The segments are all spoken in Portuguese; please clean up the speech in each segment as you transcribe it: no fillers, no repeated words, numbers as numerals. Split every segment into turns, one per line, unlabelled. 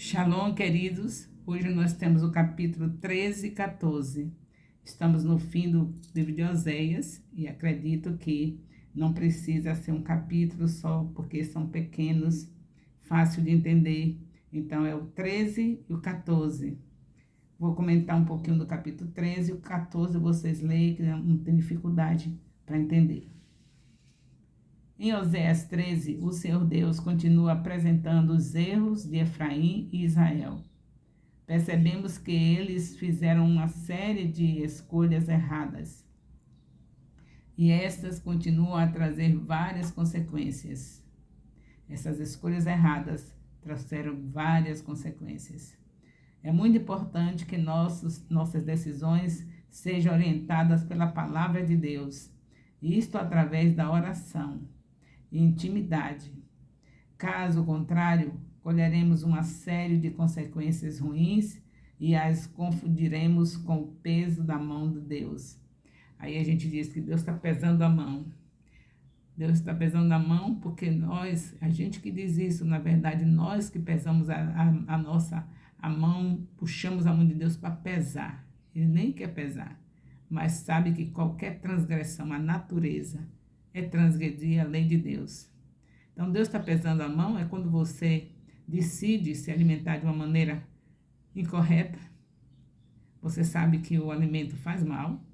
Shalom, queridos. Hoje nós temos o capítulo 13 e 14. Estamos no fim do livro de Oséias e acredito que não precisa ser um capítulo só, porque são pequenos, fácil de entender. Então, é o 13 e o 14. Vou comentar um pouquinho do capítulo 13 e o 14 vocês leem, que não tem dificuldade para entender. Em Oséias 13, o Senhor Deus continua apresentando os erros de Efraim e Israel. Percebemos que eles fizeram uma série de escolhas erradas. E estas continuam a trazer várias consequências. Essas escolhas erradas trouxeram várias consequências. É muito importante que nossas decisões sejam orientadas pela palavra de Deus. Isto através da oração e intimidade. Caso contrário, colheremos uma série de consequências ruins e as confundiremos com o peso da mão de Deus. Aí a gente diz que Deus está pesando a mão. Deus está pesando a mão porque a gente que diz isso, na verdade, nós que pesamos a mão, puxamos a mão de Deus para pesar. Ele nem quer pesar, mas sabe que qualquer transgressão à natureza é transgredir a lei de Deus. Então, Deus está pesando a mão é quando você decide se alimentar de uma maneira incorreta. Você sabe que o alimento faz mal.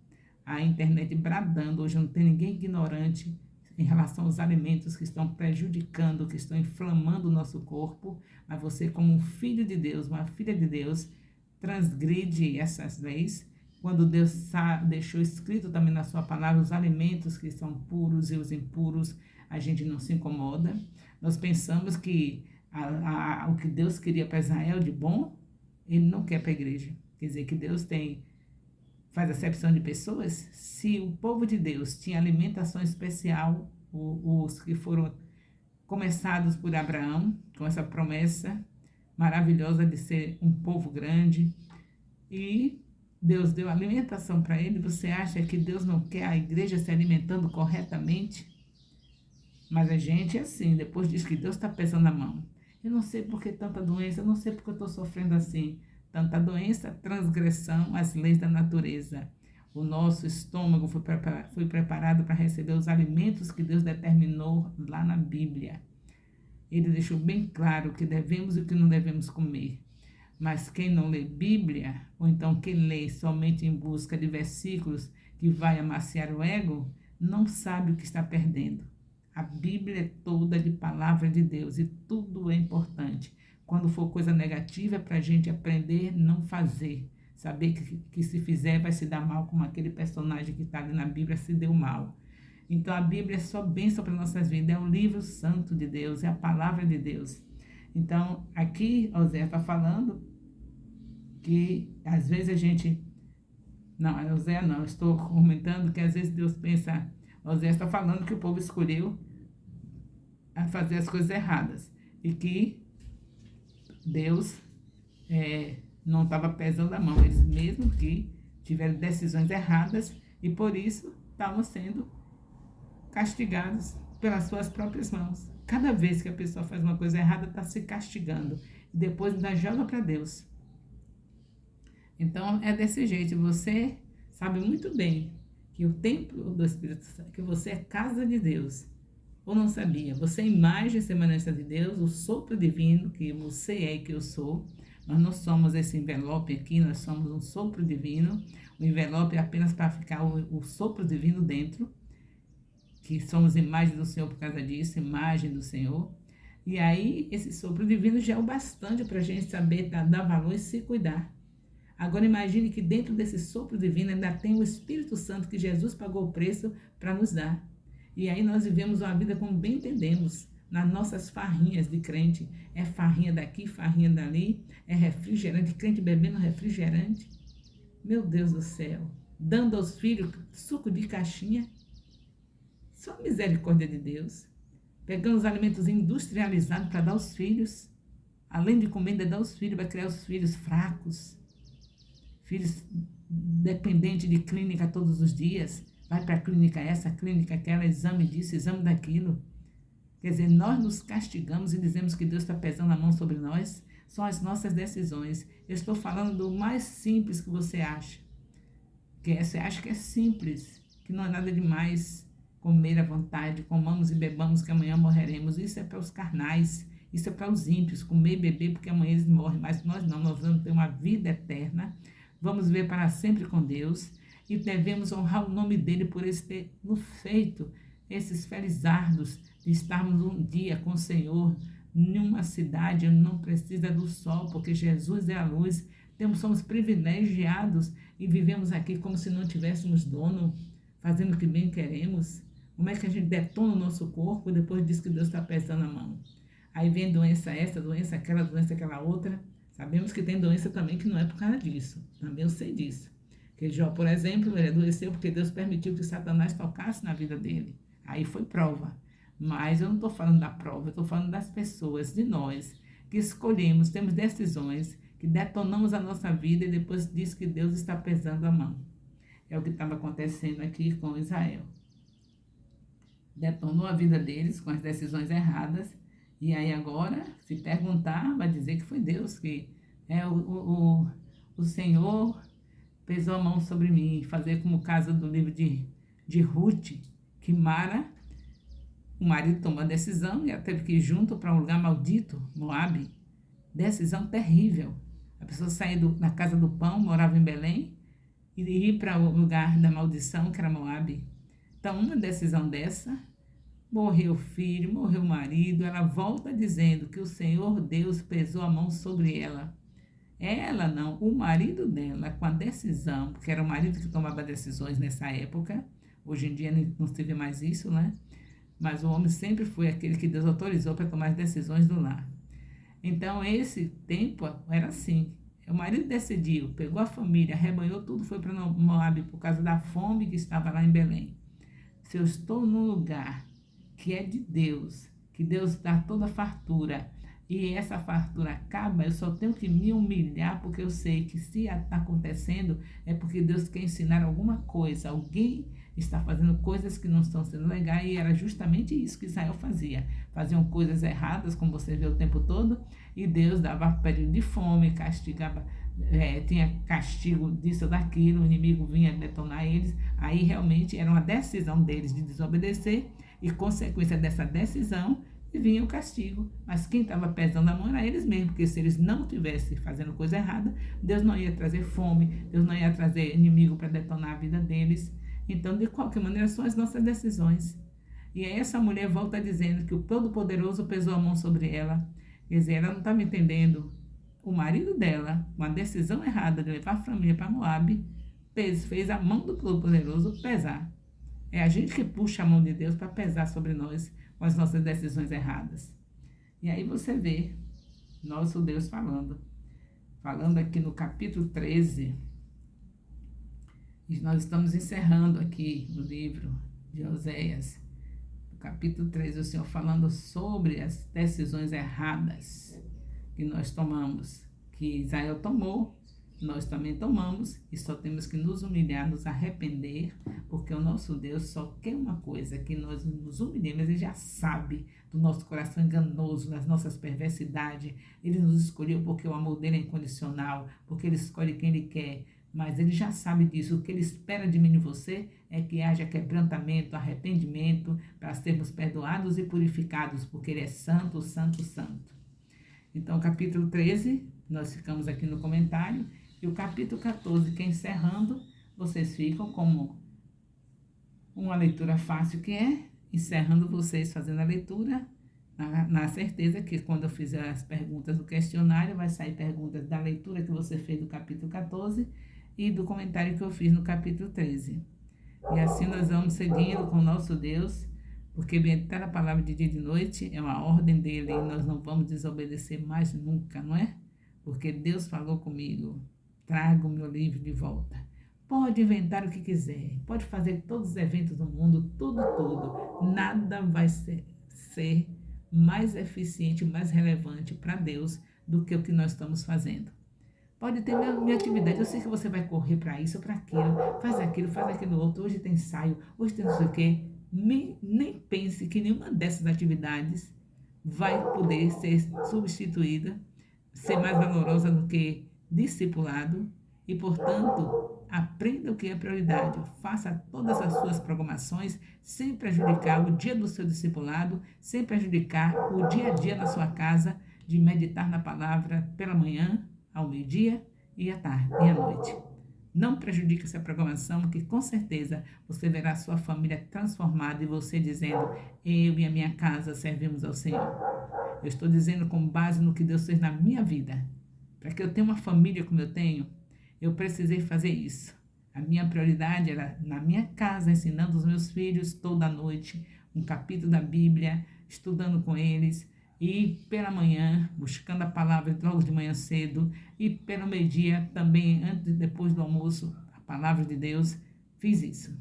A internet bradando, hoje não tem ninguém ignorante em relação aos alimentos que estão prejudicando, que estão inflamando o nosso corpo. Mas você, como um filho de Deus, uma filha de Deus, transgride essas leis. Quando Deus deixou escrito também na sua palavra os alimentos que são puros e os impuros, a gente não se incomoda. Nós pensamos que o que Deus queria para Israel de bom, Ele não quer para a igreja. Quer dizer que Deus faz acepção de pessoas. Se o povo de Deus tinha alimentação especial, os que foram começados por Abraão, com essa promessa maravilhosa de ser um povo grande, e Deus deu alimentação para ele. Você acha que Deus não quer a igreja se alimentando corretamente? Mas a gente é assim, depois diz que Deus está pesando a mão. Eu não sei por que tanta doença, eu não sei por que eu estou sofrendo assim. Tanta doença, transgressão às leis da natureza. O nosso estômago foi preparado para receber os alimentos que Deus determinou lá na Bíblia. Ele deixou bem claro o que devemos e o que não devemos comer. Mas quem não lê Bíblia, ou então quem lê somente em busca de versículos que vai amaciar o ego, não sabe o que está perdendo. A Bíblia é toda de palavra de Deus e tudo é importante. Quando for coisa negativa, é para a gente aprender, não fazer. Saber que se fizer vai se dar mal, como aquele personagem que está ali na Bíblia se deu mal. Então a Bíblia é só bênção para nossas vidas, é o livro santo de Deus, é a palavra de Deus. Então aqui Oséias está falando que às vezes a gente... Não, Oséias não, eu estou comentando que às vezes Deus pensa... Oséias está falando que o povo escolheu a fazer as coisas erradas e que Deus não estava pesando a mão, eles mesmo que tiveram decisões erradas e por isso estavam sendo castigados pelas suas próprias mãos. Cada vez que a pessoa faz uma coisa errada, está se castigando e depois ainda joga para Deus. Então é desse jeito, você sabe muito bem que o templo do Espírito Santo, que você é casa de Deus. Ou não sabia? Você é imagem e semelhança de Deus, o sopro divino que você é e que eu sou. Nós não somos esse envelope aqui, nós somos um sopro divino. O envelope é apenas para ficar o sopro divino dentro, que somos imagem do Senhor por causa disso, imagem do Senhor. E aí, esse sopro divino já é o bastante para a gente saber dar valor e se cuidar. Agora imagine que dentro desse sopro divino ainda tem o Espírito Santo que Jesus pagou o preço para nos dar. E aí nós vivemos uma vida como bem entendemos, nas nossas farrinhas de crente. É farrinha daqui, farrinha dali, é refrigerante, crente bebendo refrigerante. Meu Deus do céu, dando aos filhos suco de caixinha. Só a misericórdia de Deus. Pegando os alimentos industrializados para dar aos filhos. Além de comer, ainda dar aos filhos, vai criar os filhos fracos. Filhos dependentes de clínica todos os dias. Vai para a clínica essa, clínica aquela, exame disso, exame daquilo. Quer dizer, nós nos castigamos e dizemos que Deus está pesando a mão sobre nós. São as nossas decisões. Eu estou falando do mais simples que você acha. Que você acha que é simples, que não é nada demais comer à vontade, comamos e bebamos que amanhã morreremos. Isso é para os carnais, isso é para os ímpios, comer e beber porque amanhã eles morrem. Mas nós não, nós vamos ter uma vida eterna, vamos viver para sempre com Deus e devemos honrar o nome dele por esse ter nos feito esses felizardos de estarmos um dia com o Senhor em uma cidade onde não precisa do sol, porque Jesus é a luz. Somos privilegiados e vivemos aqui como se não tivéssemos dono, fazendo o que bem queremos. Como é que a gente detona o nosso corpo e depois diz que Deus está pesando a mão? Aí vem doença essa, doença aquela outra. Sabemos que tem doença também que não é por causa disso. Também eu sei disso. Que Jó, por exemplo, ele adoeceu porque Deus permitiu que Satanás tocasse na vida dele. Aí foi prova. Mas eu não estou falando da prova, eu estou falando das pessoas, de nós, que escolhemos, temos decisões, que detonamos a nossa vida e depois diz que Deus está pesando a mão. É o que estava acontecendo aqui com Israel. Detonou a vida deles com as decisões erradas. E aí agora, se perguntar, vai dizer que foi Deus, que o Senhor pesou a mão sobre mim. Fazer como o caso do livro de Ruth, que Mara, o marido tomou a decisão e ela teve que ir junto para um lugar maldito, Moabe. Decisão terrível. A pessoa saiu da casa do pão, morava em Belém, e ir para o lugar da maldição, que era Moabe. Então, uma decisão dessa, morreu o filho, morreu o marido, ela volta dizendo que o Senhor Deus pesou a mão sobre ela. Ela não, o marido dela, com a decisão, porque era o marido que tomava decisões nessa época, hoje em dia não se vê mais isso, né? Mas o homem sempre foi aquele que Deus autorizou para tomar as decisões do lar. Então, esse tempo era assim. O marido decidiu, pegou a família, arrebanhou tudo, foi para Moabe por causa da fome que estava lá em Belém. Se eu estou num lugar que é de Deus, que Deus dá toda a fartura, e essa fartura acaba, eu só tenho que me humilhar, porque eu sei que se está acontecendo, é porque Deus quer ensinar alguma coisa. Alguém está fazendo coisas que não estão sendo legais, e era justamente isso que Israel fazia. Faziam coisas erradas, como você vê o tempo todo, e Deus dava período de fome, castigava, tinha castigo disso ou daquilo, o inimigo vinha detonar eles. Aí realmente era uma decisão deles de desobedecer, e consequência dessa decisão, vinha o castigo. Mas quem estava pesando a mão era eles mesmos, porque se eles não estivessem fazendo coisa errada, Deus não ia trazer fome, Deus não ia trazer inimigo para detonar a vida deles. Então, de qualquer maneira, são as nossas decisões. E aí essa mulher volta dizendo que o Todo-Poderoso pesou a mão sobre ela. Quer dizer, ela não estava entendendo. O marido dela, com a decisão errada de levar a família para Moabe, fez a mão do Todo-Poderoso pesar. É a gente que puxa a mão de Deus para pesar sobre nós com as nossas decisões erradas. E aí você vê nosso Deus falando aqui no capítulo 13. E nós estamos encerrando aqui no livro de Oséias, no capítulo 13, o Senhor falando sobre as decisões erradas que nós tomamos, que Israel tomou, nós também tomamos, e só temos que nos humilhar, nos arrepender, porque o nosso Deus só quer uma coisa, que nós nos humilhemos. Ele já sabe do nosso coração enganoso, das nossas perversidades. Ele nos escolheu porque o amor dele é incondicional, porque ele escolhe quem ele quer, mas ele já sabe disso. O que ele espera de mim e de você é que haja quebrantamento, arrependimento, para sermos perdoados e purificados, porque ele é santo, santo, santo. Então, capítulo 13, nós ficamos aqui no comentário. E o capítulo 14, que é encerrando, vocês ficam como uma leitura fácil que é, encerrando vocês fazendo a leitura, na certeza que quando eu fizer as perguntas do questionário, vai sair perguntas da leitura que você fez do capítulo 14 e do comentário que eu fiz no capítulo 13. E assim nós vamos seguindo com o nosso Deus, porque meditar a palavra de dia e de noite é uma ordem dele, e nós não vamos desobedecer mais nunca, não é? Porque Deus falou comigo. Traga o meu livro de volta. Pode inventar o que quiser, pode fazer todos os eventos do mundo, tudo. Nada vai ser mais eficiente, mais relevante para Deus do que o que nós estamos fazendo. Pode ter minha atividade, eu sei que você vai correr para isso, para aquilo, faz aquilo outro, hoje tem ensaio, hoje tem não sei o quê. nem pense que nenhuma dessas atividades vai poder ser substituída, ser mais valorosa do que discipulado e, portanto, aprenda o que é prioridade. Faça todas as suas programações sem prejudicar o dia do seu discipulado, sem prejudicar o dia a dia na sua casa, de meditar na palavra pela manhã, ao meio-dia e à tarde e à noite. Não prejudique essa programação, que com certeza você verá sua família transformada e você dizendo: eu e a minha casa servimos ao Senhor. Eu estou dizendo com base no que Deus fez na minha vida. Para que eu tenha uma família como eu tenho, eu precisei fazer isso. A minha prioridade era na minha casa, ensinando os meus filhos toda noite um capítulo da Bíblia, estudando com eles, e pela manhã, buscando a palavra logo de manhã cedo, e pelo meio-dia também, antes e depois do almoço, a palavra de Deus. Fiz isso.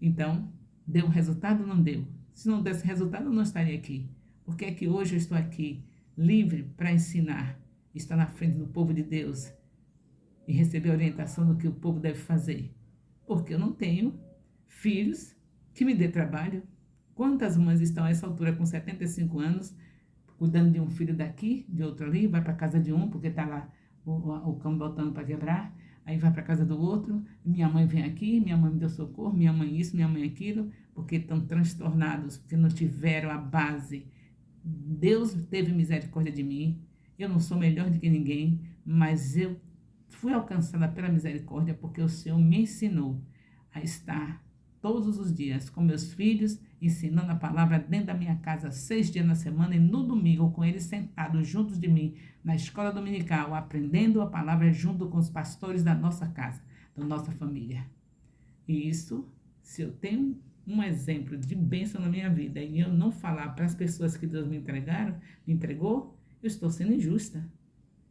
Então, deu resultado ou não deu? Se não desse resultado, eu não estaria aqui. Por que é que hoje eu estou aqui, livre para ensinar, estar na frente do povo de Deus e receber orientação do que o povo deve fazer? Porque eu não tenho filhos que me dê trabalho. Quantas mães estão a essa altura com 75 anos, cuidando de um filho daqui, de outro ali, vai para a casa de um, porque está lá o cão botando para quebrar, aí vai para a casa do outro, minha mãe vem aqui, minha mãe me deu socorro, minha mãe isso, minha mãe aquilo, porque estão transtornados, porque não tiveram a base. Deus teve misericórdia de mim, eu não sou melhor do que ninguém, mas eu fui alcançada pela misericórdia, porque o Senhor me ensinou a estar todos os dias com meus filhos, ensinando a palavra dentro da minha casa 6 dias na semana, e no domingo com eles sentados juntos de mim na escola dominical, aprendendo a palavra junto com os pastores da nossa casa, da nossa família. E isso, se eu tenho um exemplo de bênção na minha vida e eu não falar para as pessoas que Deus me entregou, eu estou sendo injusta.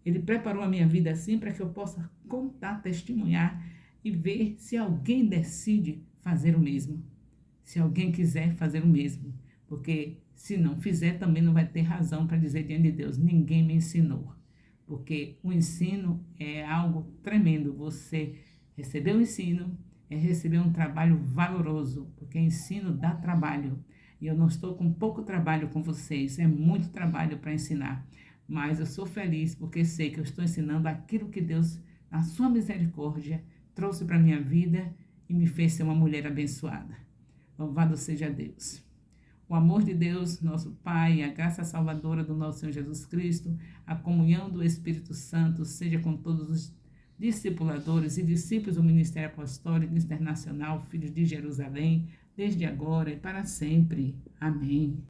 Ele preparou a minha vida assim para que eu possa contar, testemunhar e ver se alguém decide fazer o mesmo. Se alguém quiser fazer o mesmo. Porque se não fizer, também não vai ter razão para dizer diante de Deus: ninguém me ensinou. Porque o ensino é algo tremendo. Você receber o ensino é receber um trabalho valoroso. Porque ensino dá trabalho. E eu não estou com pouco trabalho com vocês. É muito trabalho para ensinar. Mas eu sou feliz porque sei que eu estou ensinando aquilo que Deus, na sua misericórdia, trouxe para a minha vida e me fez ser uma mulher abençoada. Louvado seja Deus. O amor de Deus, nosso Pai, a graça salvadora do nosso Senhor Jesus Cristo, a comunhão do Espírito Santo, seja com todos os discipuladores e discípulos do Ministério Apostólico Internacional, Filhos de Jerusalém, desde agora e para sempre. Amém.